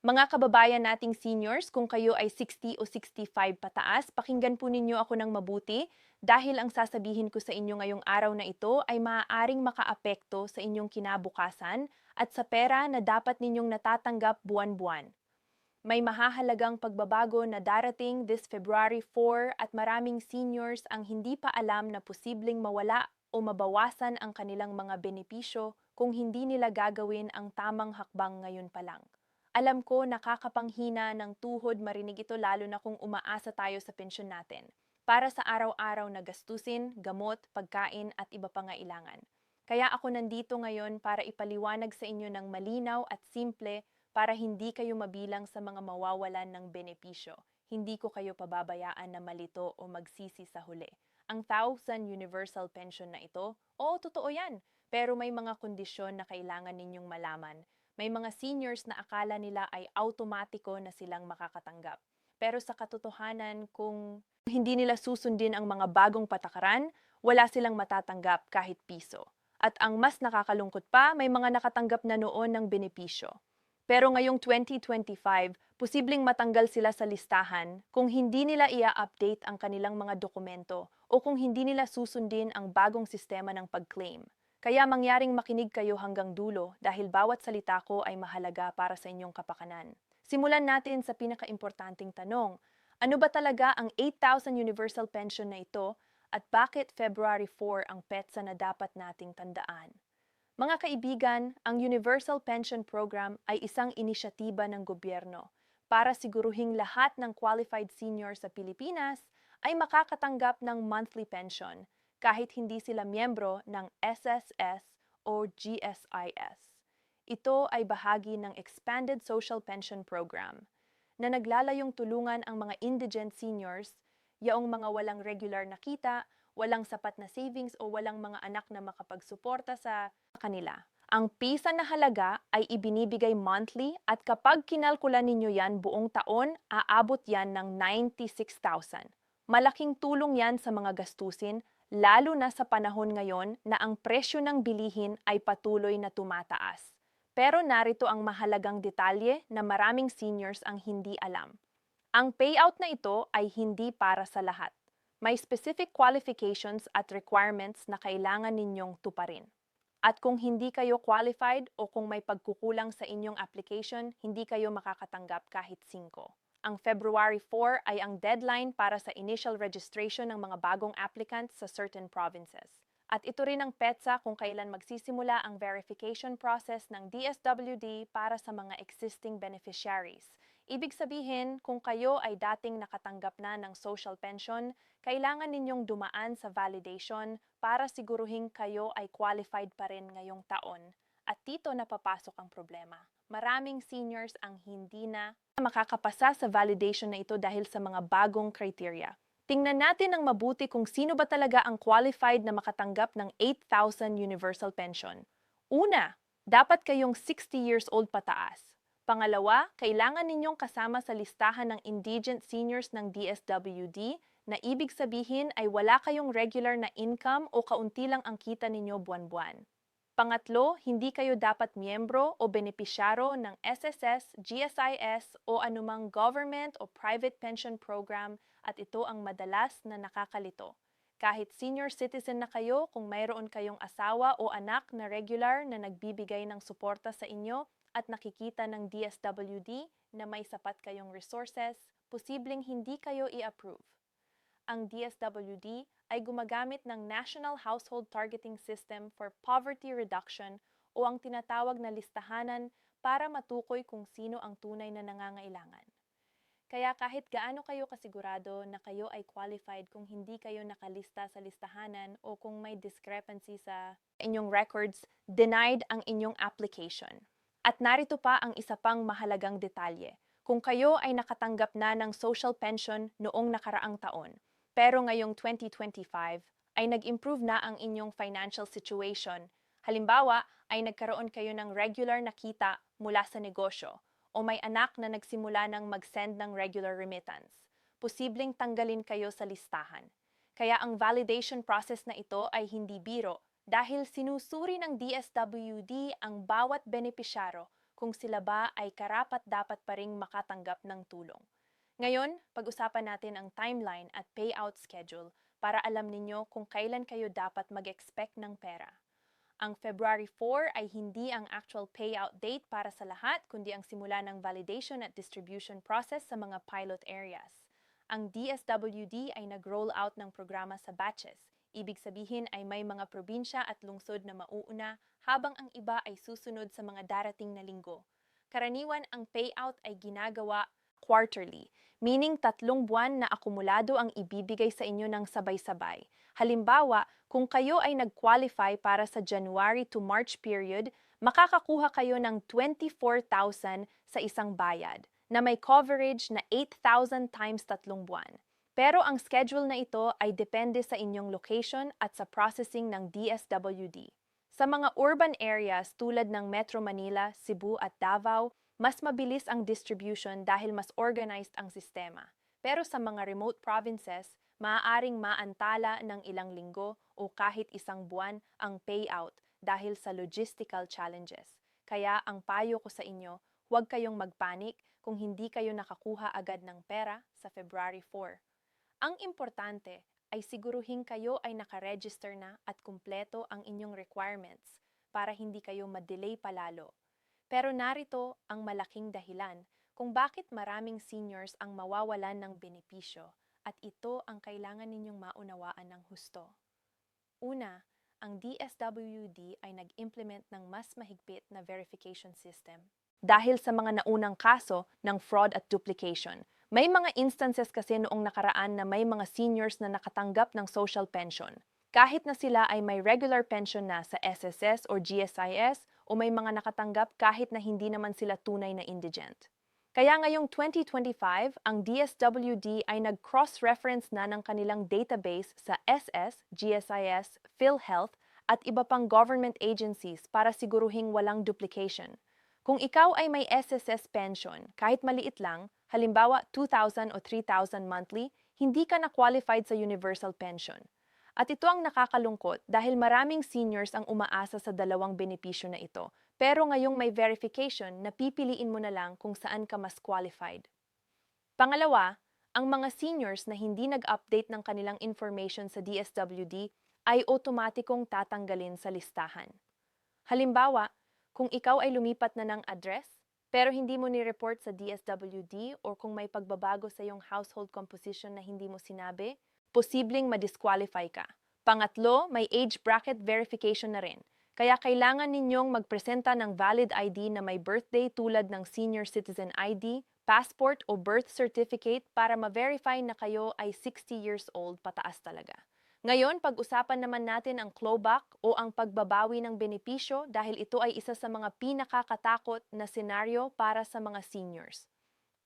Mga kababayan nating seniors, kung kayo ay 60 o 65 pataas, pakinggan po ninyo ako ng mabuti dahil ang sasabihin ko sa inyo ngayong araw na ito ay maaaring makaapekto sa inyong kinabukasan at sa pera na dapat ninyong natatanggap buwan-buwan. May mahahalagang pagbabago na darating this February 4 at maraming seniors ang hindi pa alam na posibleng mawala o mabawasan ang kanilang mga benepisyo kung hindi nila gagawin ang tamang hakbang ngayon pa lang. Alam ko nakakapanghina ng tuhod marinig ito lalo na kung umaasa tayo sa pensyon natin para sa araw-araw na gastusin, gamot, pagkain at iba pang ngailangan. Kaya ako nandito ngayon para ipaliwanag sa inyo ng malinaw at simple para hindi kayo mabilang sa mga mawawalan ng benepisyo. Hindi ko kayo pababayaan na malito o magsisi sa huli. Ang 1,000 Universal Pension na ito, oo, totoo yan. Pero may mga kondisyon na kailangan ninyong malaman. May mga seniors na akala nila ay automatiko na silang makakatanggap. Pero sa katotohanan, kung hindi nila susundin ang mga bagong patakaran, wala silang matatanggap kahit piso. At ang mas nakakalungkot pa, may mga nakatanggap na noon ng benepisyo. Pero ngayong 2025, posibleng matanggal sila sa listahan kung hindi nila i-update ang kanilang mga dokumento o kung hindi nila susundin ang bagong sistema ng pag-claim. Kaya mangyaring makinig kayo hanggang dulo dahil bawat salita ko ay mahalaga para sa inyong kapakanan. Simulan natin sa pinakaimportanteng tanong. Ano ba talaga ang 8,000 Universal Pension na ito at bakit February 4 ang petsa na dapat nating tandaan? Mga kaibigan, ang Universal Pension Program ay isang inisyatiba ng gobyerno para siguruhing lahat ng qualified senior sa Pilipinas ay makakatanggap ng monthly pension kahit hindi sila miyembro ng SSS o GSIS. Ito ay bahagi ng Expanded Social Pension Program na naglalayong tulungan ang mga indigent seniors, yaong mga walang regular na kita, walang sapat na savings o walang mga anak na makapagsuporta sa kanila. Ang pisa na halaga ay ibinibigay monthly at kapag kinalkulan ninyo yan buong taon, aabot yan ng 96,000. Malaking tulong yan sa mga gastusin, lalo na sa panahon ngayon na ang presyo ng bilihin ay patuloy na tumataas. Pero narito ang mahalagang detalye na maraming seniors ang hindi alam. Ang payout na ito ay hindi para sa lahat. May specific qualifications at requirements na kailangan ninyong tuparin. At kung hindi kayo qualified o kung may pagkukulang sa inyong application, hindi kayo makakatanggap kahit 5. Ang February 4 ay ang deadline para sa initial registration ng mga bagong applicants sa certain provinces. At ito rin ang petsa kung kailan magsisimula ang verification process ng DSWD para sa mga existing beneficiaries. Ibig sabihin, kung kayo ay dating nakatanggap na ng social pension, kailangan ninyong dumaan sa validation para siguruhin kayo ay qualified pa rin ngayong taon. At dito napapasok ang problema. Maraming seniors ang hindi na makakapasa sa validation na ito dahil sa mga bagong criteria. Tingnan natin ng mabuti kung sino ba talaga ang qualified na makatanggap ng 8,000 Universal Pension. Una, dapat kayong 60 years old pataas. Pangalawa, kailangan ninyong kasama sa listahan ng indigent seniors ng DSWD na ibig sabihin ay wala kayong regular na income o kaunti lang ang kita ninyo buwan-buwan. Pangatlo, hindi kayo dapat miyembro o benepisyaro ng SSS, GSIS o anumang government o private pension program at ito ang madalas na nakakalito. Kahit senior citizen na kayo, kung mayroon kayong asawa o anak na regular na nagbibigay ng suporta sa inyo at nakikita ng DSWD na may sapat kayong resources, posibleng hindi kayo i-approve. Ang DSWD ay gumagamit ng National Household Targeting System for Poverty Reduction o ang tinatawag na listahanan para matukoy kung sino ang tunay na nangangailangan. Kaya kahit gaano kayo kasigurado na kayo ay qualified kung hindi kayo nakalista sa listahanan o kung may discrepancy sa inyong records, denied ang inyong application. At narito pa ang isa pang mahalagang detalye. Kung kayo ay nakatanggap na ng social pension noong nakaraang taon, pero ngayong 2025 ay nag-improve na ang inyong financial situation, halimbawa ay nagkaroon kayo ng regular na kita mula sa negosyo, o may anak na nagsimula ng mag-send ng regular remittance, posibleng tanggalin kayo sa listahan. Kaya ang validation process na ito ay hindi biro dahil sinusuri ng DSWD ang bawat benepisyaro kung sila ba ay karapat-dapat pa ring makatanggap ng tulong. Ngayon, pag-usapan natin ang timeline at payout schedule para alam ninyo kung kailan kayo dapat mag-expect ng pera. Ang February 4 ay hindi ang actual payout date para sa lahat, kundi ang simula ng validation at distribution process sa mga pilot areas. Ang DSWD ay nag-roll out ng programa sa batches. Ibig sabihin ay may mga probinsya at lungsod na mauuna habang ang iba ay susunod sa mga darating na linggo. Karaniwan ang payout ay ginagawa quarterly, meaning 3 buwan na akumulado ang ibibigay sa inyo ng sabay-sabay. Halimbawa, kung kayo ay nag-qualify para sa January to March period, makakakuha kayo ng 24,000 sa isang bayad na may coverage na 8,000 times 3 buwan. Pero ang schedule na ito ay depende sa inyong location at sa processing ng DSWD. Sa mga urban areas tulad ng Metro Manila, Cebu at Davao, mas mabilis ang distribution dahil mas organized ang sistema. Pero sa mga remote provinces, maaaring maantala ng ilang linggo o kahit isang buwan ang payout dahil sa logistical challenges. Kaya ang payo ko sa inyo, huwag kayong magpanik kung hindi kayo nakakuha agad ng pera sa February 4. Ang importante ay siguruhin kayo ay nakaregister na at kumpleto ang inyong requirements para hindi kayo ma-delay palalo. Pero narito ang malaking dahilan kung bakit maraming seniors ang mawawalan ng benepisyo at ito ang kailangan ninyong maunawaan ng husto. Una, ang DSWD ay nag-implement ng mas mahigpit na verification system. Dahil sa mga naunang kaso ng fraud at duplication, may mga instances kasi noong nakaraan na may mga seniors na nakatanggap ng social pension. Kahit na sila ay may regular pension na sa SSS or GSIS o may mga nakatanggap kahit na hindi naman sila tunay na indigent. Kaya ngayong 2025, ang DSWD ay nag-cross-reference na ng kanilang database sa SS, GSIS, PhilHealth at iba pang government agencies para siguruhing walang duplication. Kung ikaw ay may SSS pension, kahit maliit lang, halimbawa 2,000 o 3,000 monthly, hindi ka na qualified sa universal pension. At ito ang nakakalungkot dahil maraming seniors ang umaasa sa dalawang benepisyo na ito. Pero ngayong may verification, napipiliin mo na lang kung saan ka mas qualified. Pangalawa, ang mga seniors na hindi nag-update ng kanilang information sa DSWD ay otomatikong tatanggalin sa listahan. Halimbawa, kung ikaw ay lumipat na ng address, pero hindi mo ni-report sa DSWD o kung may pagbabago sa iyong household composition na hindi mo sinabi, posibleng ma-disqualify ka. Pangatlo, may age bracket verification na rin. Kaya kailangan ninyong magpresenta ng valid ID na may birthday tulad ng senior citizen ID, passport o birth certificate para ma-verify na kayo ay 60 years old pataas talaga. Ngayon, pag-usapan naman natin ang clawback o ang pagbabawi ng benepisyo dahil ito ay isa sa mga pinakakatakot na senaryo para sa mga seniors.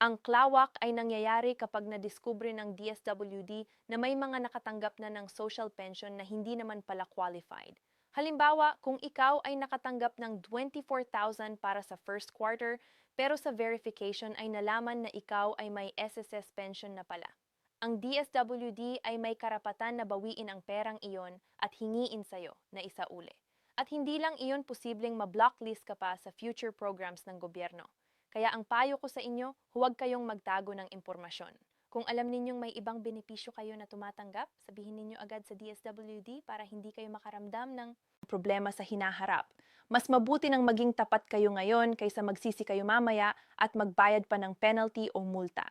Ang clawback ay nangyayari kapag nadiskubre ng DSWD na may mga nakatanggap na ng social pension na hindi naman pala qualified. Halimbawa, kung ikaw ay nakatanggap ng 24,000 para sa first quarter, pero sa verification ay nalaman na ikaw ay may SSS pension na pala. Ang DSWD ay may karapatan na bawiin ang perang iyon at hingiin sa'yo na isauli. At hindi lang iyon posibleng ma-blocklist ka pa sa future programs ng gobyerno. Kaya ang payo ko sa inyo, huwag kayong magtago ng impormasyon. Kung alam ninyong may ibang benepisyo kayo na tumatanggap, sabihin ninyo agad sa DSWD para hindi kayo makaramdam ng problema sa hinaharap. Mas mabuti nang maging tapat kayo ngayon kaysa magsisi kayo mamaya at magbayad pa ng penalty o multa.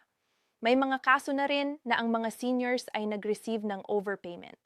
May mga kaso na rin na ang mga seniors ay nag-receive ng overpayment.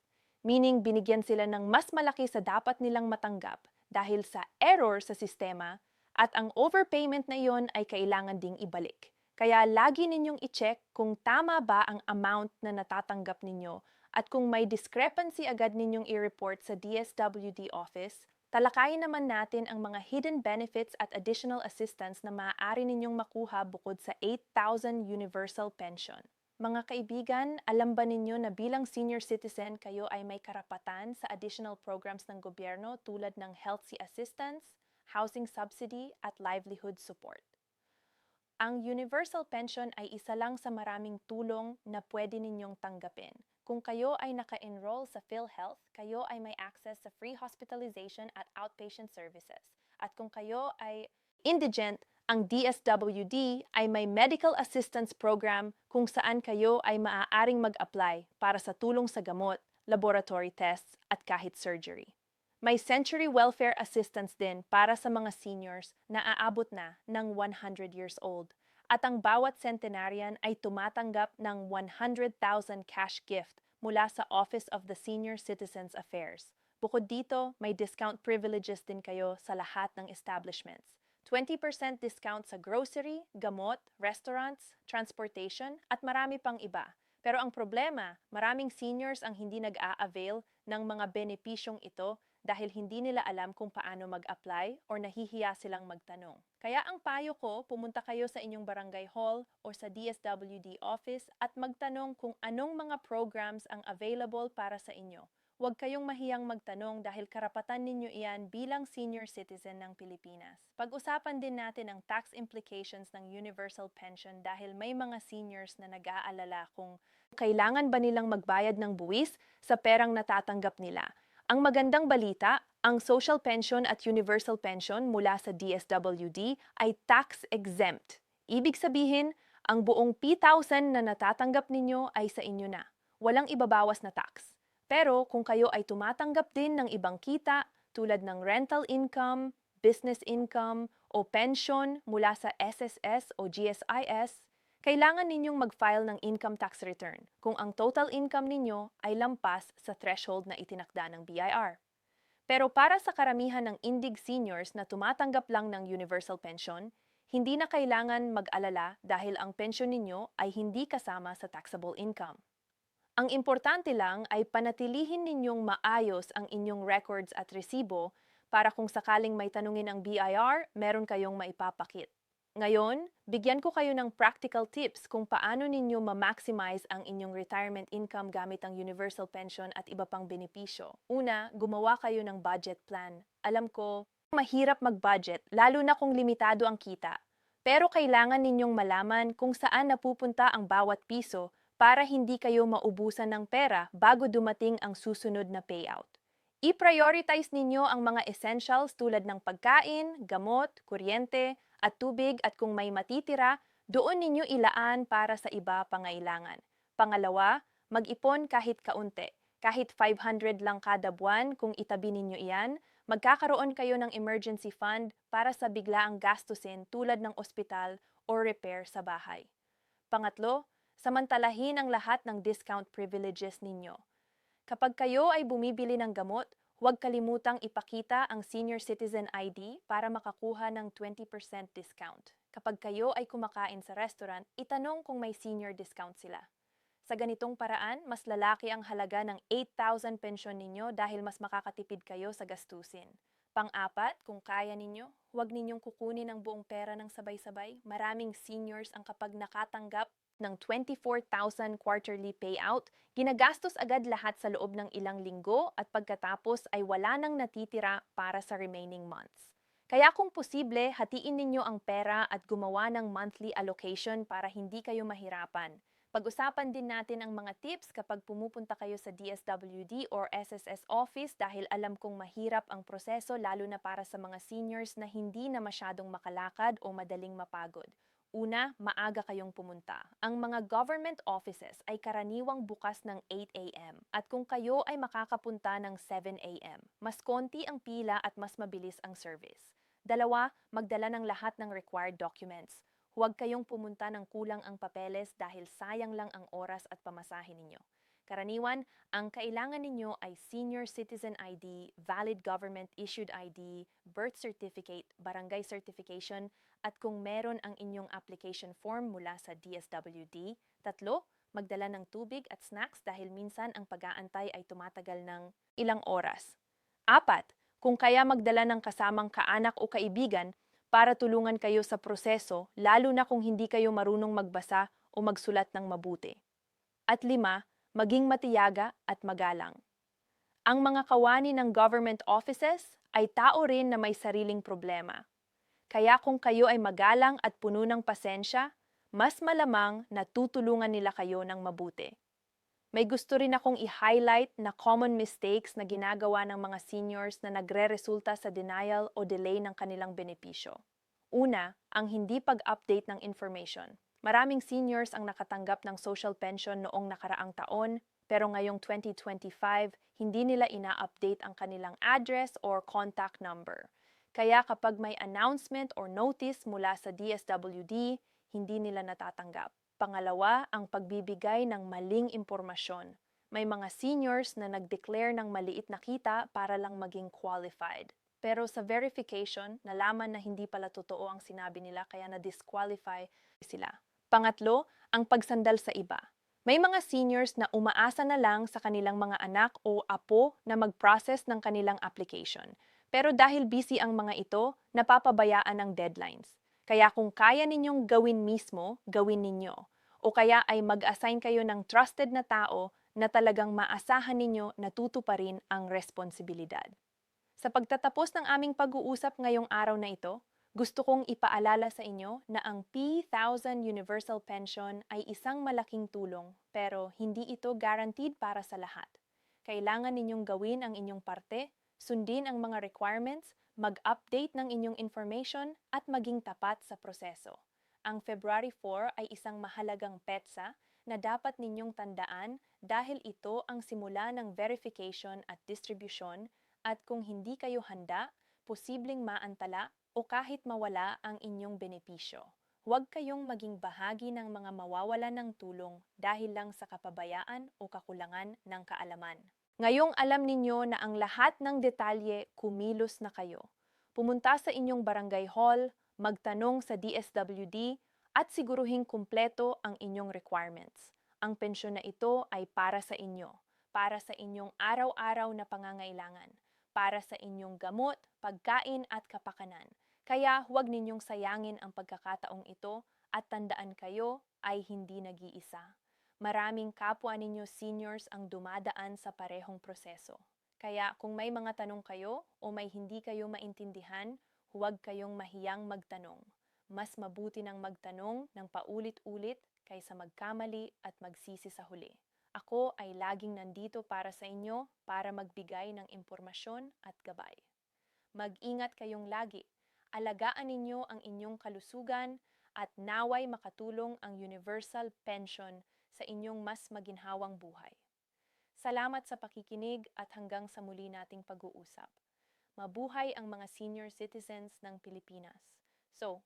Meaning binigyan sila ng mas malaki sa dapat nilang matanggap dahil sa error sa sistema at ang overpayment na iyon ay kailangan ding ibalik. Kaya lagi ninyong i-check kung tama ba ang amount na natatanggap ninyo at kung may discrepancy agad ninyong i-report sa DSWD office. Talakayin naman natin ang mga hidden benefits at additional assistance na maaari ninyong makuha bukod sa 8,000 universal pension. Mga kaibigan, alam ba ninyo na bilang senior citizen kayo ay may karapatan sa additional programs ng gobyerno tulad ng healthy assistance, housing subsidy at livelihood support? Ang universal pension ay isa lang sa maraming tulong na pwede ninyong tanggapin. Kung kayo ay naka-enroll sa PhilHealth, kayo ay may access sa free hospitalization at outpatient services. At kung kayo ay Indigent, ang DSWD ay may medical assistance program kung saan kayo ay maaaring mag-apply para sa tulong sa gamot, laboratory tests at kahit surgery. May Century Welfare Assistance din para sa mga seniors na aabot na ng 100 years old. At ang bawat centenarian ay tumatanggap ng 100,000 cash gift mula sa Office of the Senior Citizens Affairs. Bukod dito, may discount privileges din kayo sa lahat ng establishments. 20% discount sa grocery, gamot, restaurants, transportation, at marami pang iba. Pero ang problema, maraming seniors ang hindi nag-a-avail ng mga benepisyong ito dahil hindi nila alam kung paano mag-apply or nahihiya silang magtanong. Kaya ang payo ko, pumunta kayo sa inyong barangay hall o sa DSWD office at magtanong kung anong mga programs ang available para sa inyo. Huwag kayong mahiyang magtanong dahil karapatan ninyo iyan bilang senior citizen ng Pilipinas. Pag-usapan din natin ang tax implications ng universal pension dahil may mga seniors na nag-aalala kung kailangan ba nilang magbayad ng buwis sa perang natatanggap nila. Ang magandang balita, ang social pension at universal pension mula sa DSWD ay tax-exempt. Ibig sabihin, ang buong P1000 na natatanggap ninyo ay sa inyo na. Walang ibabawas na tax. Pero kung kayo ay tumatanggap din ng ibang kita tulad ng rental income, business income, o pension mula sa SSS o GSIS, kailangan ninyong mag-file ng income tax return kung ang total income ninyo ay lampas sa threshold na itinakda ng BIR. Pero para sa karamihan ng indig seniors na tumatanggap lang ng universal pension, hindi na kailangan mag-alala dahil ang pensyon ninyo ay hindi kasama sa taxable income. Ang importante lang ay panatilihin ninyong maayos ang inyong records at resibo para kung sakaling may tanungin ang BIR, meron kayong maipapakit. Ngayon, bigyan ko kayo ng practical tips kung paano ninyo ma-maximize ang inyong retirement income gamit ang universal pension at iba pang benepisyo. Una, gumawa kayo ng budget plan. Alam ko, mahirap mag-budget, lalo na kung limitado ang kita. Pero kailangan ninyong malaman kung saan napupunta ang bawat piso para hindi kayo maubusan ng pera bago dumating ang susunod na payout. I-prioritize ninyo ang mga essentials tulad ng pagkain, gamot, kuryente, at tubig at kung may matitira, doon ninyo ilaan para sa iba pangailangan. Pangalawa, mag-ipon kahit kaunti. Kahit 500 lang kada buwan kung itabi ninyo iyan, magkakaroon kayo ng emergency fund para sa biglaang gastusin tulad ng ospital o repair sa bahay. Pangatlo, samantalahin ang lahat ng discount privileges ninyo. Kapag kayo ay bumibili ng gamot, huwag kalimutang ipakita ang Senior Citizen ID para makakuha ng 20% discount. Kapag kayo ay kumakain sa restaurant, itanong kung may senior discount sila. Sa ganitong paraan, mas lalaki ang halaga ng 8,000 pensyon ninyo dahil mas makakatipid kayo sa gastusin. Pang-apat, kung kaya ninyo, huwag ninyong kukunin ang buong pera ng sabay-sabay. Maraming seniors ang kapag nakatanggap ng 24,000 quarterly payout, ginagastos agad lahat sa loob ng ilang linggo at pagkatapos ay wala nang natitira para sa remaining months. Kaya kung posible, hatiin ninyo ang pera at gumawa ng monthly allocation para hindi kayo mahirapan. Pag-usapan din natin ang mga tips kapag pumupunta kayo sa DSWD or SSS office dahil alam kong mahirap ang proseso lalo na para sa mga seniors na hindi na masyadong makalakad o madaling mapagod. Una, maaga kayong pumunta. Ang mga government offices ay karaniwang bukas ng 8 a.m. At kung kayo ay makakapunta ng 7 a.m., mas konti ang pila at mas mabilis ang service. Dalawa, magdala ng lahat ng required documents. Huwag kayong pumunta ng kulang ang papeles dahil sayang lang ang oras at pamasahe ninyo. Karaniwan, ang kailangan ninyo ay Senior Citizen ID, valid government-issued ID, birth certificate, barangay certification, at kung meron ang inyong application form mula sa DSWD. Tatlo, magdala ng tubig at snacks dahil minsan ang pag-aantay ay tumatagal ng ilang oras. Apat, kung kaya magdala ng kasamang kaanak o kaibigan para tulungan kayo sa proseso, lalo na kung hindi kayo marunong magbasa o magsulat ng mabuti. At lima, maging matiyaga at magalang. Ang mga kawani ng government offices ay tao rin na may sariling problema. Kaya kung kayo ay magalang at puno ng pasensya, mas malamang na tutulungan nila kayo ng mabuti. May gusto rin akong i-highlight na common mistakes na ginagawa ng mga seniors na nagre-resulta sa denial o delay ng kanilang benepisyo. Una, ang hindi pag-update ng information. Maraming seniors ang nakatanggap ng social pension noong nakaraang taon, pero ngayong 2025, hindi nila ina-update ang kanilang address or contact number. Kaya kapag may announcement or notice mula sa DSWD, hindi nila natatanggap. Pangalawa, ang pagbibigay ng maling impormasyon. May mga seniors na nag-declare ng maliit na kita para lang maging qualified. Pero sa verification, nalaman na hindi pala totoo ang sinabi nila kaya na-disqualify sila. Pangatlo, ang pagsandal sa iba. May mga seniors na umaasa na lang sa kanilang mga anak o apo na mag-process ng kanilang application. Pero dahil busy ang mga ito, napapabayaan ng deadlines. Kaya kung kaya ninyong gawin mismo, gawin ninyo. O kaya ay mag-assign kayo ng trusted na tao na talagang maasahan ninyo na tutuparin ang responsibilidad. Sa pagtatapos ng aming pag-uusap ngayong araw na ito, gusto kong ipaalala sa inyo na ang P1000 Universal Pension ay isang malaking tulong pero hindi ito guaranteed para sa lahat. Kailangan ninyong gawin ang inyong parte, sundin ang mga requirements, mag-update ng inyong information at maging tapat sa proseso. Ang February 4 ay isang mahalagang petsa na dapat ninyong tandaan dahil ito ang simula ng verification at distribution at kung hindi kayo handa, posibleng maantala o kahit mawala ang inyong benepisyo. Huwag kayong maging bahagi ng mga mawawalan ng tulong dahil lang sa kapabayaan o kakulangan ng kaalaman. Ngayong alam ninyo na ang lahat ng detalye, kumilos na kayo. Pumunta sa inyong barangay hall, magtanong sa DSWD at siguruhing kumpleto ang inyong requirements. Ang pensyon na ito ay para sa inyo, para sa inyong araw-araw na pangangailangan, para sa inyong gamot, pagkain at kapakanan. Kaya huwag ninyong sayangin ang pagkakataong ito at tandaan kayo ay hindi nag-iisa. Maraming kapwa ninyo seniors ang dumadaan sa parehong proseso. Kaya kung may mga tanong kayo o may hindi kayo maintindihan, huwag kayong mahiyang magtanong. Mas mabuti nang magtanong ng paulit-ulit kaysa magkamali at magsisi sa huli. Ako ay laging nandito para sa inyo para magbigay ng impormasyon at gabay. Mag-ingat kayong lagi. Alagaan ninyo ang inyong kalusugan at naway makatulong ang universal pension sa inyong mas maginhawang buhay. Salamat sa pakikinig at hanggang sa muli nating pag-uusap. Mabuhay ang mga senior citizens ng Pilipinas. So,